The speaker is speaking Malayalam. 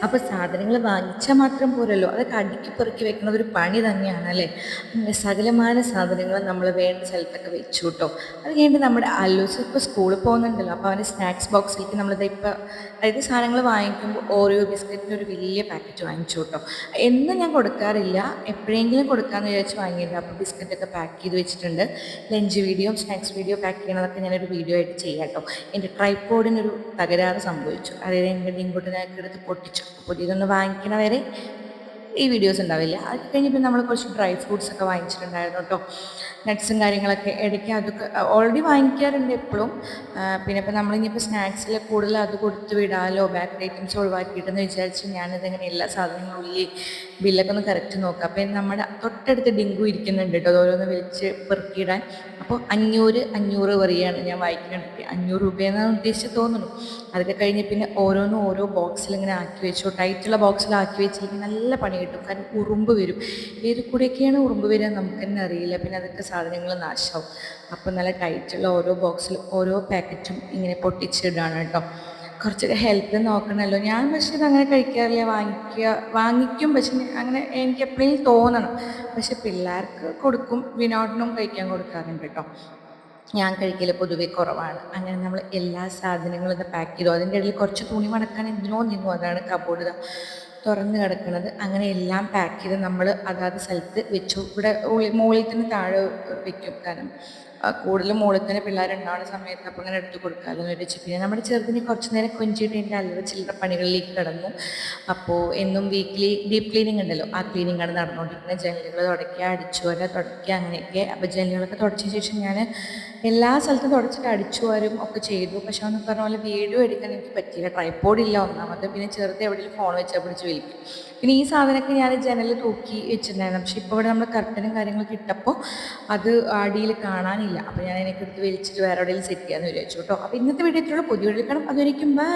അപ്പോൾ സാധനങ്ങൾ വാങ്ങിച്ചാൽ മാത്രം പോരല്ലോ, അതൊക്കെ അടുക്കി പെറുക്കി വെക്കുന്നത് ഒരു പണി തന്നെയാണ് അല്ലേ. അങ്ങനെ സകലമാന സാധനങ്ങൾ നമ്മൾ വേണ്ട സ്ഥലത്തൊക്കെ വെച്ചു കേട്ടോ. അത് കഴിഞ്ഞിട്ട് നമ്മുടെ അല്ലൂസ് ഇപ്പോൾ സ്കൂളിൽ പോകുന്നുണ്ടല്ലോ, അപ്പോൾ അവൻ്റെ സ്നാക്സ് ബോക്സിലേക്ക് നമ്മളിത് ഇപ്പോൾ അതായത് സാധനങ്ങൾ വാങ്ങിക്കുമ്പോൾ ഓറിയോ ബിസ്ക്കറ്റിൻ്റെ ഒരു വലിയ പാക്കറ്റ് വാങ്ങിച്ചു കേട്ടോ. എന്നും ഞാൻ കൊടുക്കാറില്ല, എപ്പോഴെങ്കിലും കൊടുക്കാമെന്ന് വിചാരിച്ച് വാങ്ങിയില്ല. അപ്പോൾ ബിസ്ക്കറ്റൊക്കെ പാക്ക് ചെയ്ത് വെച്ചിട്ടുണ്ട്. Lunch video snacks video pack ചെയ്യണതൊക്കെ ഞാനൊരു വീഡിയോ ആയിട്ട് ചെയ്യാം കേട്ടോ. എൻ്റെ ട്രൈപ്പോഡിനൊരു തകരാറ് സംഭവിച്ചു, അതായത് എൻ്റെ ഇങ്ങോട്ടിനൊക്കെ എടുത്ത് പൊട്ടിച്ചു. പുതിയതൊന്ന് വാങ്ങിക്കണ വരെ ഈ വീഡിയോസ് ഉണ്ടാവില്ല. അത് കഴിഞ്ഞിട്ട് നമ്മൾ കുറച്ച് ഡ്രൈ ഫ്രൂട്ട്സ് ഒക്കെ വാങ്ങിച്ചിട്ടുണ്ടായിരുന്നു കേട്ടോ. നട്ട്സും കാര്യങ്ങളൊക്കെ ഇടയ്ക്ക് അതൊക്കെ ഓൾറെഡി വാങ്ങിക്കാറുണ്ട് എപ്പോഴും. പിന്നെ ഇപ്പോൾ നമ്മളിനിയിപ്പോൾ സ്നാക്സിൽ കൂടുതൽ അത് കൊടുത്ത് വിടാമല്ലോ, ബേക്കറി ഐറ്റംസ് ഒഴിവാക്കിയിട്ടെന്ന് വിചാരിച്ച് ഞാനിതങ്ങനെ എല്ലാ സാധനങ്ങളും ഉള്ളി ബില്ലൊക്കെ ഒന്ന് കറക്റ്റ് നോക്കാം. അപ്പം നമ്മുടെ തൊട്ടടുത്ത് ഡിങ്കു ഇരിക്കുന്നുണ്ട് കേട്ടോ, ഓരോന്ന് വിളിച്ച് പെറുക്കിയിടാൻ. അപ്പോൾ 500 പറയുകയാണ് ഞാൻ വായിക്കുന്നുണ്ട്. 500 രൂപയെന്നാണ് ഉദ്ദേശിച്ച് തോന്നുന്നു. അതൊക്കെ കഴിഞ്ഞ് പിന്നെ ഓരോന്നും ഓരോ ബോക്സിൽ ഇങ്ങനെ ആക്കി വെച്ചു. ടൈറ്റുള്ള ബോക്സിലാക്കി വെച്ചിരിക്കും നല്ല പണി കിട്ടും, കാരണം ഉറുമ്പ് വരും. ഏത് കൂടെയൊക്കെയാണ് ഉറുമ്പ് വരിക നമുക്ക് തന്നെ അറിയില്ല, പിന്നെ അതൊക്കെ സാധനങ്ങൾ നാശമാവും. അപ്പോൾ നല്ല ടൈറ്റുള്ള ഓരോ ബോക്സിലും ഓരോ പാക്കറ്റും ഇങ്ങനെ പൊട്ടിച്ചിടാണ് കേട്ടോ. കുറച്ചൊക്കെ ഹെൽത്ത് നോക്കണമല്ലോ. ഞാൻ പക്ഷേ ഇതങ്ങനെ കഴിക്കാറില്ല, വാങ്ങിക്കും പക്ഷെ അങ്ങനെ എനിക്ക് എപ്പോഴും തോന്നണം. പക്ഷെ പിള്ളേർക്ക് കൊടുക്കും, വിനോദനും കഴിക്കാൻ കൊടുക്കാറുണ്ട് കേട്ടോ. ഞാൻ കഴിക്കൽ പൊതുവെ കുറവാണ്. അങ്ങനെ നമ്മൾ എല്ലാ സാധനങ്ങളും ഇത് പാക്ക് ചെയ്തു. അതിൻ്റെ ഇടയിൽ കുറച്ച് തുണി മടക്കാൻ എന്തിനോ നിന്നു, അതാണ് കബോർഡ് തുറന്ന് കിടക്കുന്നത്. അങ്ങനെ എല്ലാം പാക്ക് ചെയ്ത് നമ്മൾ അതാത് സ്ഥലത്ത് വെച്ചു. ഇവിടെ മുകളിൽ തന്നെ താഴെ വെക്കും, കാരണം കൂടുതലും മുകളിൽ തന്നെ പിള്ളേരുണ്ടാവുന്ന സമയത്ത് അപ്പോൾ അങ്ങനെ എടുത്ത് കൊടുക്കാമല്ലോ എന്ന് വെച്ച്. പിന്നെ നമ്മുടെ ചെറുതിനെ കുറച്ച് നേരം കൊഞ്ചിയിട്ട് എൻ്റെ അല്ലറ ചില്ലറ പണികളിലേക്ക് കിടന്നു. അപ്പോൾ എന്നും വീക്ക്ലി ഡീപ്പ് ക്ലീനിങ് ഉണ്ടല്ലോ, ആ ക്ലീനിങ് ആണ് നടന്നുകൊണ്ടിരിക്കുന്നത്. ജനലുകൾ തുടയ്ക്കുക, അടിച്ചു വാരുക, തുടയ്ക്കുക, അങ്ങനെയൊക്കെ. അപ്പോൾ ജനലുകളൊക്കെ തുടച്ച ശേഷം ഞാൻ എല്ലാ സ്ഥലത്തും തുടച്ചിട്ട് അടിച്ചു വാരും ഒക്കെ ചെയ്തു. പക്ഷെ അന്ന് പറഞ്ഞ പോലെ വീഡിയോ എടുക്കാൻ എനിക്ക് പറ്റിയില്ല, ട്രൈപ്പോഡില്ല ഒന്നാമത്. പിന്നെ ചെറുത് എവിടെയെങ്കിലും ഫോൺ വെച്ചാൽ പിടിച്ച് വലിക്കും. പിന്നെ ഈ സാധനമൊക്കെ ഞാൻ ജനലിൽ തൂക്കി വെച്ചിട്ടുണ്ടായിരുന്നു. പക്ഷെ ഇപ്പോൾ ഇവിടെ നമ്മൾ കർട്ടനും കാര്യങ്ങളൊക്കെ ഇട്ടപ്പോൾ അത് അടിയിൽ കാണാനില്ല. അപ്പോൾ ഞാൻ അതിനൊക്കെ എടുത്ത് വലിച്ചിട്ട് വേറെ എവിടെയെങ്കിലും സെറ്റ് ചെയ്യാമെന്ന് വിചാരിച്ചു കേട്ടോ. അപ്പോൾ ഇന്നത്തെ വീഡിയോ ഇത്രയുള്ളൂ. പുതിയ വീഡിയോ കാണാം. അതുവരെയ്ക്കും ബൈ.